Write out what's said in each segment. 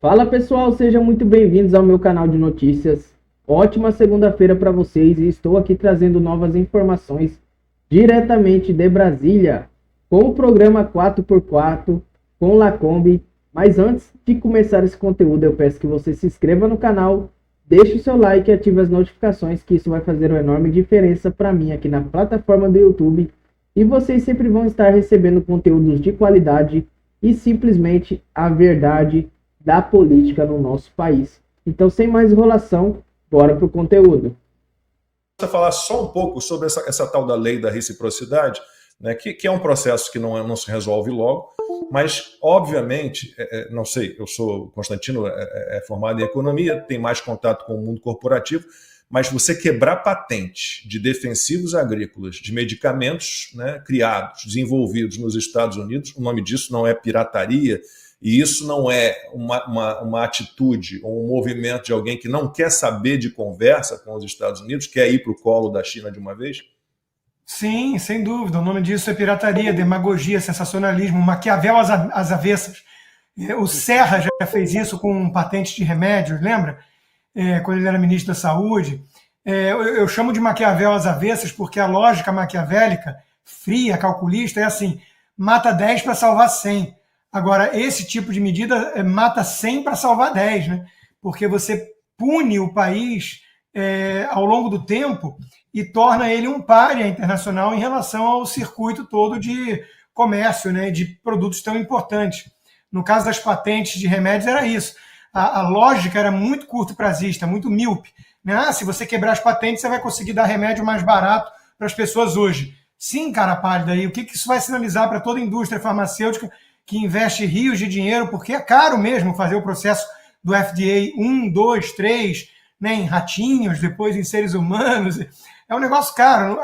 Fala pessoal, sejam muito bem-vindos ao meu canal de notícias. Ótima segunda-feira para vocês e estou aqui trazendo novas informações diretamente de Brasília com o programa 4x4 com Lacombe. Mas antes de começar esse conteúdo, eu peço que você se inscreva no canal, deixe o seu like e ative as notificações, que isso vai fazer uma enorme diferença para mim aqui na plataforma do YouTube. E vocês sempre vão estar recebendo conteúdos de qualidade e simplesmente a verdade da política no nosso país. Então, sem mais enrolação, bora para o conteúdo. Vou falar só um pouco sobre essa tal da lei da reciprocidade, né, que é um processo que não se resolve logo, mas, obviamente, não sei, eu sou, Constantino é formado em economia, tem mais contato com o mundo corporativo, mas você quebrar patente de defensivos agrícolas, de medicamentos, né, criados, desenvolvidos nos Estados Unidos, o nome disso não é pirataria, e isso não é uma atitude ou um movimento de alguém que não quer saber de conversa com os Estados Unidos, quer ir para o colo da China de uma vez? Sim, sem dúvida. O nome disso é pirataria, demagogia, sensacionalismo, Maquiavel às avessas. O Serra já fez isso com patentes de remédios, lembra? Quando ele era ministro da Saúde. Eu chamo de Maquiavel às avessas porque a lógica maquiavélica, fria, calculista, é assim, mata 10 para salvar 100. Agora, esse tipo de medida mata 100 para salvar 10, né? Porque você pune o país ao longo do tempo e torna ele um pária internacional em relação ao circuito todo de comércio, né, de produtos tão importantes. No caso das patentes de remédios era isso. A lógica era muito curto-prazista, muito míope. Né? Se você quebrar as patentes, você vai conseguir dar remédio mais barato para as pessoas hoje. Sim, cara pálida, e o que isso vai sinalizar para toda a indústria farmacêutica que investe rios de dinheiro, porque é caro mesmo fazer o processo do FDA 1, 2, 3, né, em ratinhos, depois em seres humanos. É um negócio caro.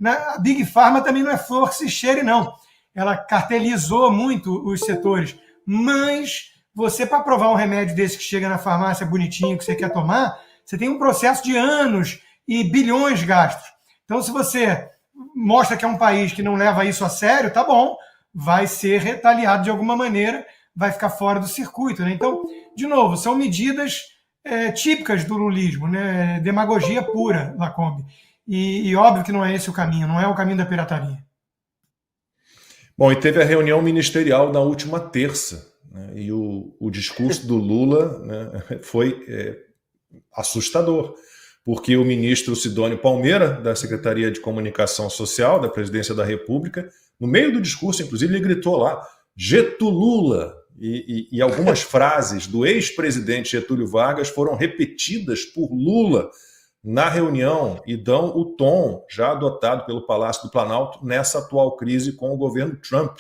A Big Pharma também não é flor que se cheire, não. Ela cartelizou muito os setores. Mas você, para provar um remédio desse que chega na farmácia bonitinho, que você quer tomar, você tem um processo de anos e bilhões gastos. Então, se você mostra que é um país que não leva isso a sério, tá bom, vai ser retaliado de alguma maneira, vai ficar fora do circuito. Né? Então, de novo, são medidas típicas do lulismo, né? Demagogia pura, Lacombe. E óbvio que não é esse o caminho, não é o caminho da pirataria. Bom, e teve a reunião ministerial na última terça, né? E o discurso do Lula, né, foi assustador, porque o ministro Sidônio Palmeira, da Secretaria de Comunicação Social da Presidência da República, no meio do discurso, inclusive, ele gritou lá, Getulula, e algumas frases do ex-presidente Getúlio Vargas foram repetidas por Lula na reunião e dão o tom já adotado pelo Palácio do Planalto nessa atual crise com o governo Trump.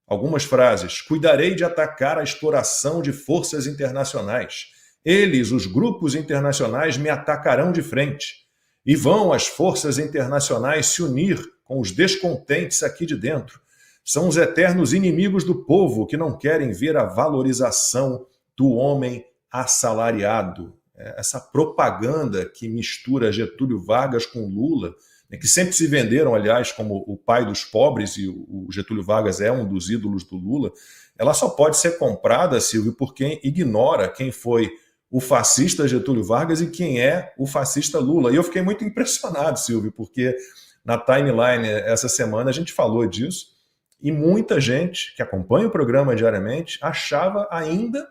Algumas frases, cuidarei de atacar a exploração de forças internacionais. Eles, os grupos internacionais, me atacarão de frente. E vão as forças internacionais se unir com os descontentes aqui de dentro. São os eternos inimigos do povo que não querem ver a valorização do homem assalariado. Essa propaganda que mistura Getúlio Vargas com Lula, né, que sempre se venderam, aliás, como o pai dos pobres, e o Getúlio Vargas é um dos ídolos do Lula, ela só pode ser comprada, Silvio, por quem ignora quem foi o fascista Getúlio Vargas e quem é o fascista Lula. E eu fiquei muito impressionado, Silvio, porque na timeline essa semana a gente falou disso e muita gente que acompanha o programa diariamente achava ainda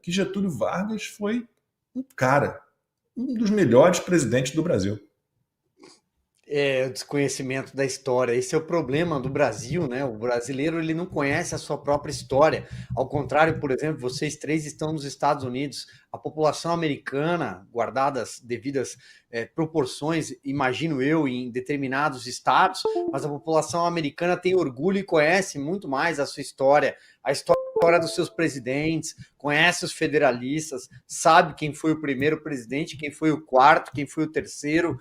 que Getúlio Vargas foi um dos melhores presidentes do Brasil. O desconhecimento da história. Esse é o problema do Brasil, né? O brasileiro, ele não conhece a sua própria história. Ao contrário, por exemplo, vocês três estão nos Estados Unidos. A população americana, guardadas devidas proporções, imagino eu, em determinados estados, mas a população americana tem orgulho e conhece muito mais a sua história, a história dos seus presidentes, conhece os federalistas, sabe quem foi o primeiro presidente, quem foi o quarto, quem foi o terceiro,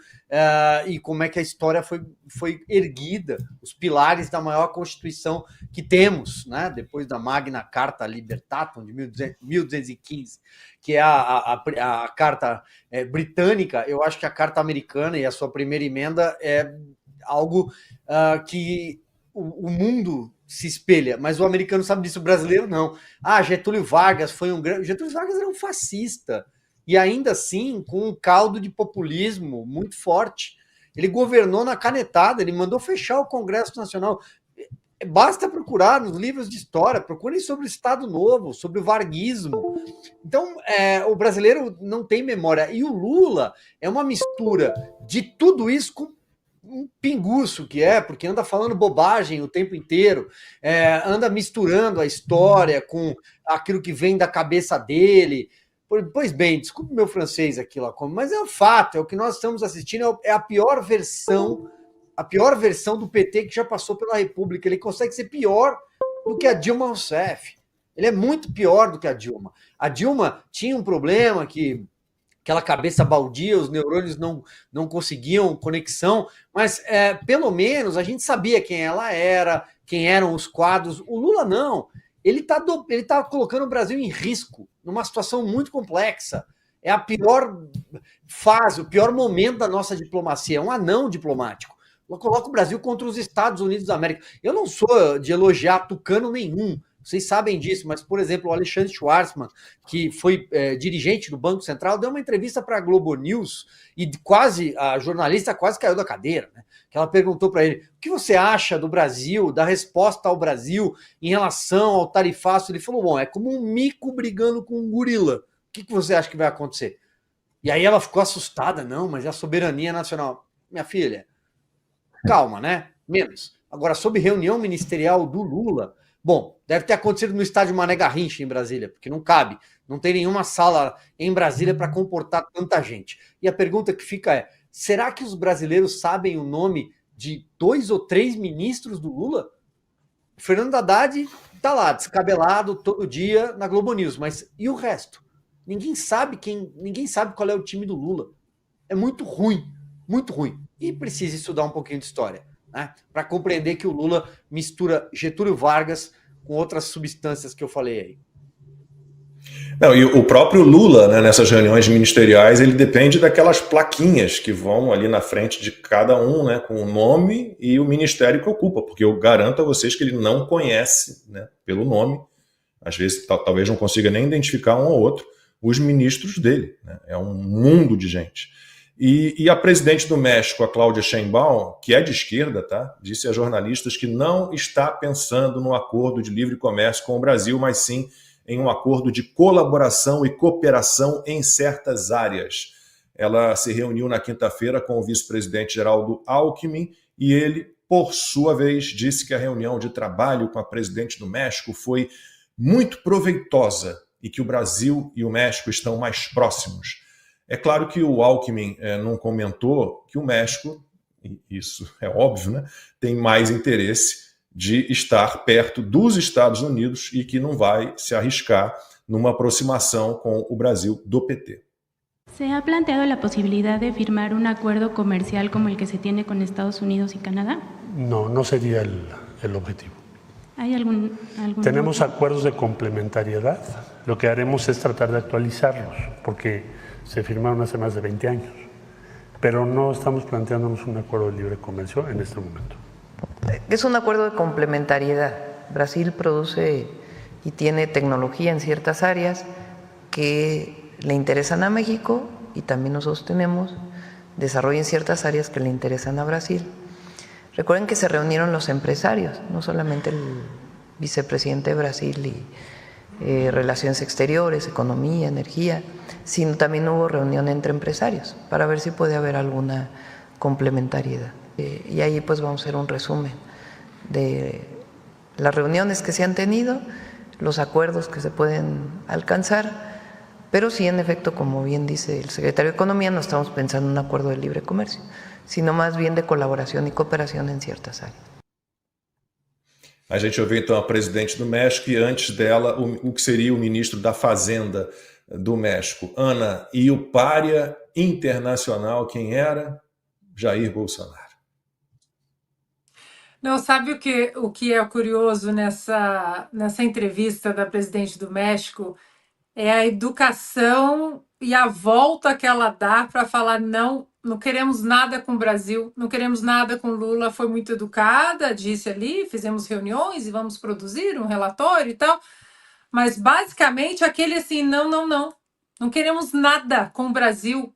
e como é que a história foi erguida, os pilares da maior Constituição que temos, né? Depois da Magna Carta Libertatum, de 1215, que é a carta britânica. Eu acho que a carta americana e a sua primeira emenda é algo que o mundo se espelha, mas o americano sabe disso, o brasileiro não. Getúlio Vargas foi um grande... Getúlio Vargas era um fascista, e ainda assim, com um caldo de populismo muito forte. Ele governou na canetada, ele mandou fechar o Congresso Nacional. Basta procurar nos livros de história, procurem sobre o Estado Novo, sobre o varguismo. Então, o brasileiro não tem memória. E o Lula é uma mistura de tudo isso com um pinguço porque anda falando bobagem o tempo inteiro, anda misturando a história com aquilo que vem da cabeça dele. Pois bem, desculpe meu francês aqui lá, mas é um fato, é o que nós estamos assistindo, é a pior versão do PT que já passou pela República. Ele consegue ser pior do que a Dilma Rousseff. Ele é muito pior do que a Dilma. A Dilma tinha um problema que aquela cabeça baldia, os neurônios não conseguiam conexão, mas pelo menos a gente sabia quem ela era, quem eram os quadros. O Lula não. Ele tá colocando o Brasil em risco, numa situação muito complexa. É a pior fase, o pior momento da nossa diplomacia. É um anão diplomático. Coloca o Brasil contra os Estados Unidos da América. Eu não sou de elogiar tucano nenhum, vocês sabem disso, mas, por exemplo, o Alexandre Schwarzman, que foi dirigente do Banco Central, deu uma entrevista para a Globo News e a jornalista quase caiu da cadeira, né? Que ela perguntou para ele, o que você acha do Brasil, da resposta ao Brasil em relação ao tarifaço? Ele falou, bom, é como um mico brigando com um gorila. O que você acha que vai acontecer? E aí ela ficou assustada, não, mas é a soberania nacional. Minha filha, calma, né? Menos. Agora, sobre reunião ministerial do Lula, bom, deve ter acontecido no estádio Mané Garrincha, em Brasília, porque não cabe, não tem nenhuma sala em Brasília para comportar tanta gente. E a pergunta que fica é, será que os brasileiros sabem o nome de 2 ou 3 ministros do Lula? O Fernando Haddad está lá, descabelado, todo dia na Globo News, mas e o resto? Ninguém sabe qual é o time do Lula. É muito ruim, muito ruim. E precisa estudar um pouquinho de história, né? Para compreender que o Lula mistura Getúlio Vargas com outras substâncias que eu falei aí. Não, e o próprio Lula, né, nessas reuniões ministeriais, ele depende daquelas plaquinhas que vão ali na frente de cada um, né, com o nome e o ministério que ocupa, porque eu garanto a vocês que ele não conhece, né, pelo nome, às vezes talvez não consiga nem identificar um ou outro, os ministros dele, né? É um mundo de gente. E a presidente do México, a Cláudia Sheinbaum, que é de esquerda, tá, disse a jornalistas que não está pensando no acordo de livre comércio com o Brasil, mas sim em um acordo de colaboração e cooperação em certas áreas. Ela se reuniu na quinta-feira com o vice-presidente Geraldo Alckmin e ele, por sua vez, disse que a reunião de trabalho com a presidente do México foi muito proveitosa e que o Brasil e o México estão mais próximos. É claro que o Alckmin não comentou que o México, isso é óbvio, né, tem mais interesse de estar perto dos Estados Unidos e que não vai se arriscar numa aproximação com o Brasil do PT. ¿Se ha planteado la posibilidad de firmar un acuerdo comercial como el que se tiene con Estados Unidos y Canadá? No, no sería el objetivo. ¿Hay algún Tenemos acuerdos de complementariedad. Lo que haremos es tratar de actualizarlos, porque se firmaron hace más de 20 años. Pero no estamos planteándonos un acuerdo de libre comercio en este momento. Es un acuerdo de complementariedad. Brasil produce y tiene tecnología en ciertas áreas que le interesan a México y también nosotros tenemos desarrollo en ciertas áreas que le interesan a Brasil. Recuerden que se reunieron los empresarios, no solamente el vicepresidente de Brasil y Relaciones Exteriores, Economía, Energía, sino también hubo reunión entre empresarios para ver si puede haber alguna complementariedad. Y ahí pues vamos a hacer un resumen de las reuniones que se han tenido, los acuerdos que se pueden alcanzar, pero sí, en efecto, como bien dice el secretario de Economía, no estamos pensando en un acuerdo de libre comercio, sino más bien de colaboración y cooperación en ciertas áreas. A gente ouviu então a presidente do México e antes dela o que seria o ministro da Fazenda do México, Ana, e o pária internacional, quem era? Jair Bolsonaro. Não, sabe o que é curioso nessa entrevista da presidente do México? É a educação e a volta que ela dá para falar, não, não queremos nada com o Brasil, não queremos nada com Lula, foi muito educada, disse ali, fizemos reuniões e vamos produzir um relatório e tal, mas basicamente aquele assim, não queremos nada com o Brasil.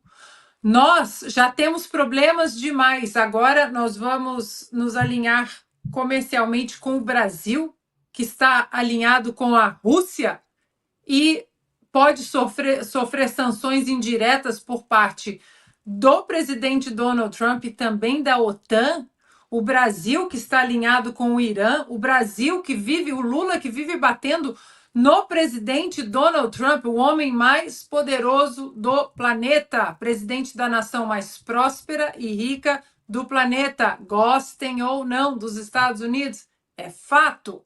Nós já temos problemas demais, agora nós vamos nos alinhar comercialmente com o Brasil, que está alinhado com a Rússia e pode sofrer sanções indiretas por parte do presidente Donald Trump e também da OTAN, o Brasil que está alinhado com o Irã, o Brasil que vive, o Lula que vive batendo no presidente Donald Trump, o homem mais poderoso do planeta, presidente da nação mais próspera e rica do planeta, gostem ou não dos Estados Unidos, é fato.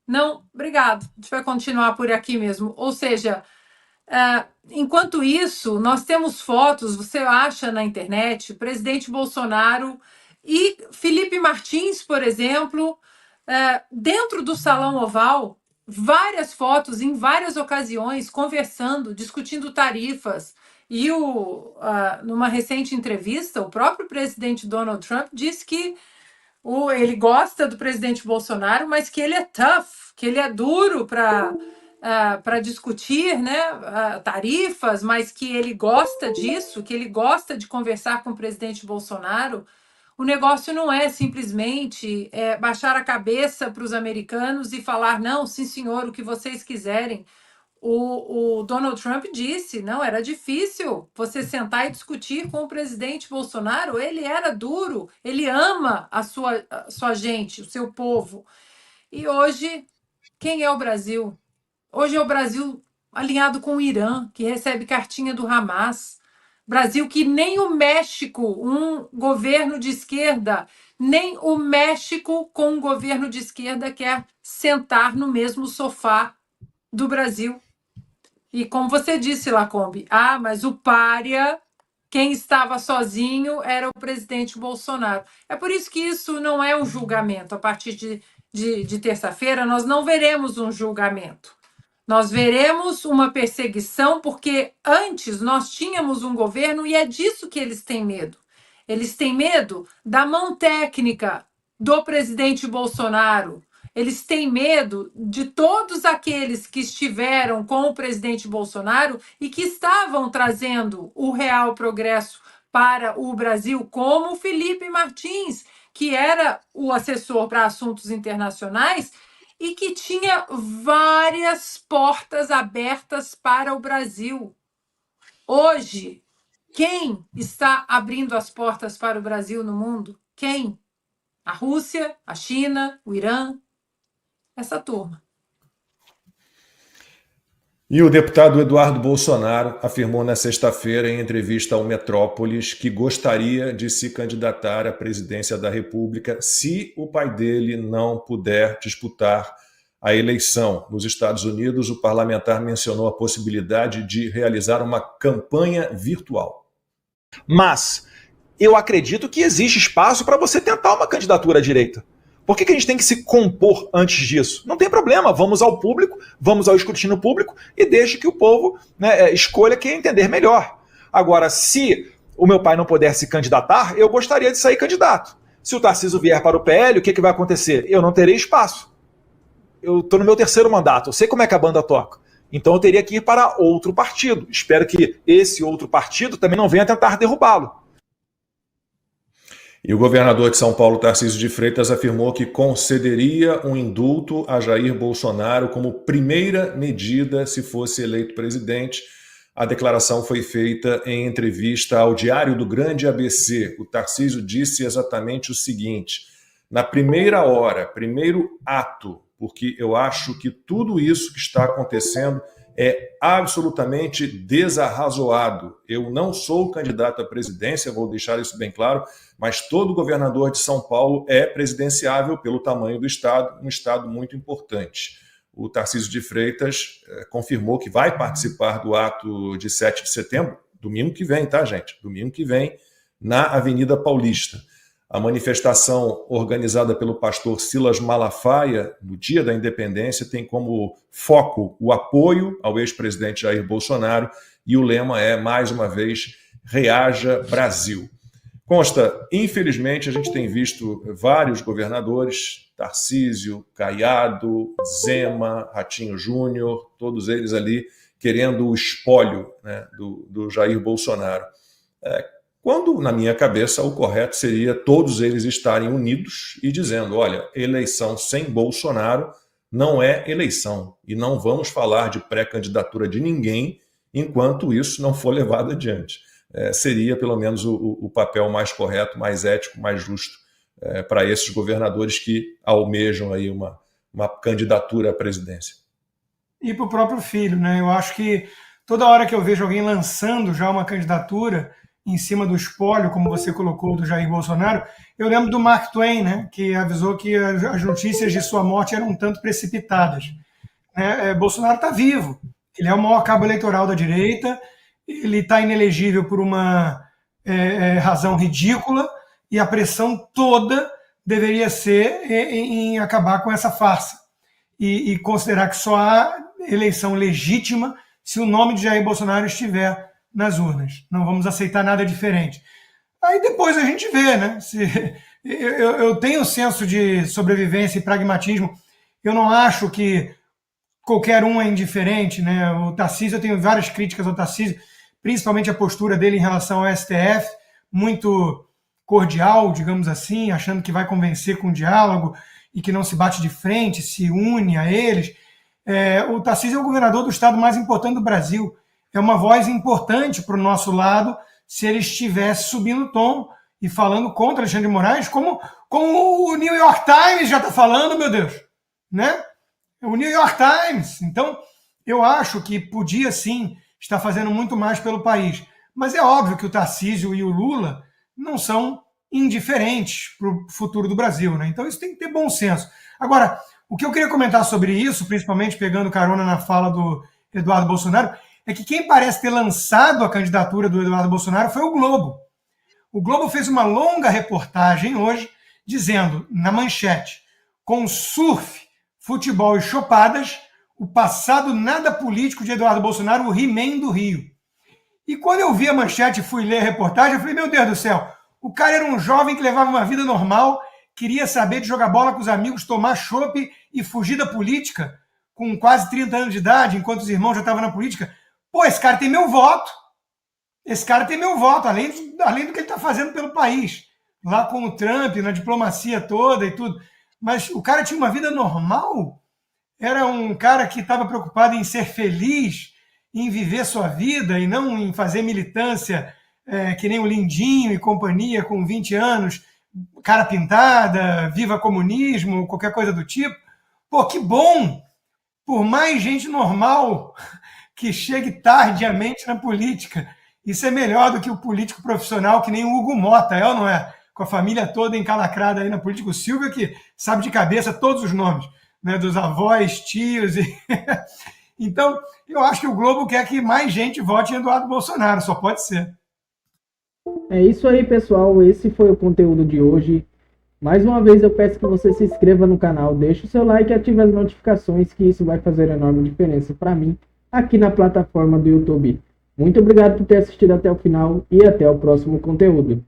Não, obrigado. A gente vai continuar por aqui mesmo. Ou seja, enquanto isso, nós temos fotos, você acha na internet, presidente Bolsonaro e Felipe Martins, por exemplo, dentro do Salão Oval, várias fotos em várias ocasiões, conversando, discutindo tarifas. E numa recente entrevista, o próprio presidente Donald Trump disse que ele gosta do presidente Bolsonaro, mas que ele é tough, que ele é duro para discutir, né, tarifas, mas que ele gosta disso, que ele gosta de conversar com o presidente Bolsonaro. O negócio não é simplesmente baixar a cabeça para os americanos e falar, não, sim senhor, o que vocês quiserem. O Donald Trump disse, não, era difícil você sentar e discutir com o presidente Bolsonaro, ele era duro, ele ama a sua gente, o seu povo. E hoje, quem é o Brasil? Hoje é o Brasil alinhado com o Irã, que recebe cartinha do Hamas. Brasil que nem o México, um governo de esquerda, nem o México com um governo de esquerda quer sentar no mesmo sofá do Brasil. E como você disse, Lacombe, mas o pária, quem estava sozinho era o presidente Bolsonaro. É por isso que isso não é um julgamento. A partir de terça-feira, nós não veremos um julgamento. Nós veremos uma perseguição, porque antes nós tínhamos um governo e é disso que eles têm medo. Eles têm medo da mão técnica do presidente Bolsonaro. Eles têm medo de todos aqueles que estiveram com o presidente Bolsonaro e que estavam trazendo o real progresso para o Brasil, como o Felipe Martins, que era o assessor para assuntos internacionais e que tinha várias portas abertas para o Brasil. Hoje, quem está abrindo as portas para o Brasil no mundo? Quem? A Rússia, a China, o Irã, essa turma. E o deputado Eduardo Bolsonaro afirmou na sexta-feira, em entrevista ao Metrópolis, que gostaria de se candidatar à presidência da República se o pai dele não puder disputar a eleição. Nos Estados Unidos, o parlamentar mencionou a possibilidade de realizar uma campanha virtual. Mas eu acredito que existe espaço para você tentar uma candidatura à direita. Por que a gente tem que se compor antes disso? Não tem problema, vamos ao público, vamos ao escrutínio público e deixe que o povo, né, escolha quem entender melhor. Agora, se o meu pai não puder se candidatar, eu gostaria de sair candidato. Se o Tarcísio vier para o PL, o que vai acontecer? Eu não terei espaço. Eu estou no meu terceiro mandato, eu sei como é que a banda toca. Então eu teria que ir para outro partido. Espero que esse outro partido também não venha tentar derrubá-lo. E o governador de São Paulo, Tarcísio de Freitas, afirmou que concederia um indulto a Jair Bolsonaro como primeira medida se fosse eleito presidente. A declaração foi feita em entrevista ao Diário do Grande ABC. O Tarcísio disse exatamente o seguinte: na primeira hora, primeiro ato, porque eu acho que tudo isso que está acontecendo é absolutamente desarrazoado. Eu não sou candidato à presidência, vou deixar isso bem claro, mas todo governador de São Paulo é presidenciável pelo tamanho do estado, um estado muito importante. O Tarcísio de Freitas confirmou que vai participar do ato de 7 de setembro, domingo que vem, tá, gente? Domingo que vem, na Avenida Paulista. A manifestação organizada pelo pastor Silas Malafaia, no Dia da Independência, tem como foco o apoio ao ex-presidente Jair Bolsonaro e o lema é, mais uma vez, Reaja Brasil. Consta, infelizmente, a gente tem visto vários governadores, Tarcísio, Caiado, Zema, Ratinho Júnior, todos eles ali querendo o espólio, né, do Jair Bolsonaro. Quando, na minha cabeça, o correto seria todos eles estarem unidos e dizendo, olha, eleição sem Bolsonaro não é eleição e não vamos falar de pré-candidatura de ninguém enquanto isso não for levado adiante. Seria, pelo menos, o papel mais correto, mais ético, mais justo para esses governadores que almejam aí uma candidatura à presidência. E para o próprio filho, né? Eu acho que toda hora que eu vejo alguém lançando já uma candidatura em cima do espólio, como você colocou, do Jair Bolsonaro, eu lembro do Mark Twain, né? Que avisou que as notícias de sua morte eram um tanto precipitadas. Bolsonaro está vivo, ele é o maior cabo eleitoral da direita, ele está inelegível por uma razão ridícula e a pressão toda deveria ser em acabar com essa farsa e considerar que só há eleição legítima se o nome de Jair Bolsonaro estiver nas urnas. Não vamos aceitar nada diferente. Aí depois a gente vê, né? Eu tenho um senso de sobrevivência e pragmatismo. Eu não acho que qualquer um é indiferente, né? O Tarcísio, eu tenho várias críticas ao Tarcísio, principalmente a postura dele em relação ao STF, muito cordial, digamos assim, achando que vai convencer com diálogo e que não se bate de frente, se une a eles. O Tarcísio é o governador do estado mais importante do Brasil. É uma voz importante para o nosso lado se ele estivesse subindo o tom e falando contra Alexandre de Moraes, como o New York Times já está falando, meu Deus. Né? O New York Times. Então, eu acho que podia, sim, estar fazendo muito mais pelo país. Mas é óbvio que o Tarcísio e o Lula não são indiferentes para o futuro do Brasil. Né? Então, isso tem que ter bom senso. Agora, o que eu queria comentar sobre isso, principalmente pegando carona na fala do Eduardo Bolsonaro, é que quem parece ter lançado a candidatura do Eduardo Bolsonaro foi o Globo. O Globo fez uma longa reportagem hoje, dizendo, na manchete, com surf, futebol e chopadas, o passado nada político de Eduardo Bolsonaro, o He-Man do Rio. E quando eu vi a manchete e fui ler a reportagem, eu falei, meu Deus do céu, o cara era um jovem que levava uma vida normal, queria saber de jogar bola com os amigos, tomar chopp e fugir da política, com quase 30 anos de idade, enquanto os irmãos já estavam na política. Pô, esse cara tem meu voto. Esse cara tem meu voto, além do que ele está fazendo pelo país. Lá com o Trump, na diplomacia toda e tudo. Mas o cara tinha uma vida normal. Era um cara que estava preocupado em ser feliz, em viver sua vida e não em fazer militância que nem o Lindinho e companhia com 20 anos, cara pintada, viva comunismo, qualquer coisa do tipo. Pô, que bom! Por mais gente normal que chegue tardiamente na política. Isso é melhor do que o político profissional que nem o Hugo Mota, é ou não é? Com a família toda encalacrada aí na política. O Silvio que sabe de cabeça todos os nomes, né, dos avós, tios. Então, eu acho que o Globo quer que mais gente vote em Eduardo Bolsonaro, só pode ser. É isso aí, pessoal. Esse foi o conteúdo de hoje. Mais uma vez eu peço que você se inscreva no canal, deixe o seu like e ative as notificações, que isso vai fazer enorme diferença para mim aqui na plataforma do YouTube. Muito obrigado por ter assistido até o final e até o próximo conteúdo.